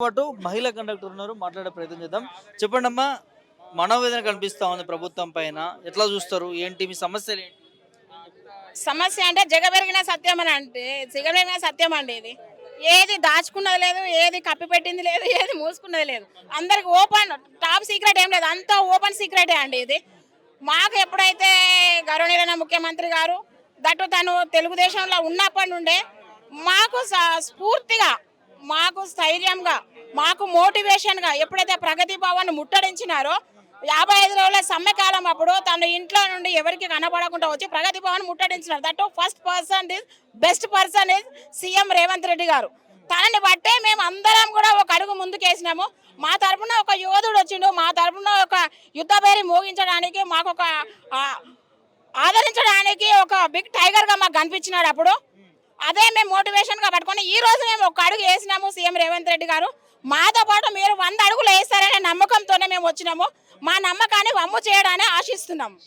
పాటు మహిళా కండక్టర్ ఉన్నారు. మాట్లాడే ప్రయత్నం చేద్దాం. చెప్పండమ్మా, మనోవేదన కనిపిస్తా ఉంది ప్రభుత్వం పైన. ఎట్లా చూస్తారు? ఏంటి మీ సమస్యలేంటి? సమస్య అంటే జగమెరిగిన సత్యం అని అంటే జగమెరిగిన సత్యం అండి ఇది. ఏది దాచుకున్నది లేదు, ఏది కప్పిపెట్టింది లేదు, ఏది మూసుకున్నది లేదు. అందరికి ఓపెన్ టాప్ సీక్రెట్ ఏం లేదు, అంతా ఓపెన్ సీక్రెటే అండి ఇది. మాకు ఎప్పుడైతే గౌరవనీయులైన ముఖ్యమంత్రి గారు దట్టు తను తెలుగుదేశంలో ఉన్నప్పటి నుండే మాకు స్ఫూర్తిగా, మాకు స్థైర్యంగా, మాకు మోటివేషన్గా ఎప్పుడైతే ప్రగతి భవన్ ముట్టడించినారో 55 రోజుల సమ్మెకాలం అప్పుడు తన ఇంట్లో నుండి ఎవరికి కనపడకుండా వచ్చి ప్రగతి భవన్ ముట్టడించినారు. That first person is best person is CM Revanth Reddy గారు. తనని బట్టే మేము అందరం కూడా ఒక అడుగు ముందుకేసినాము. మా తరపున ఒక యోధుడు వచ్చిండు, మా తరపున ఒక యుద్ధ పేరు మోగించడానికి, మాకు ఒక ఆ, ఆదరించడానికి ఒక బిగ్ టైగర్ గా మాకు కనిపించినాడు. అప్పుడు అదే మేము మోటివేషన్ గా పట్టుకొని ఈ రోజు మేము ఒక అడుగు వేసినాము. సీఎం రేవంత్ రెడ్డి గారు మాతో పాటు మీరు 100 అడుగులు వేస్తారనే నమ్మకంతోనే మేము వచ్చినాము. మా నమ్మకాన్ని వమ్ము చేయడాన్ని ఆశిస్తున్నాము.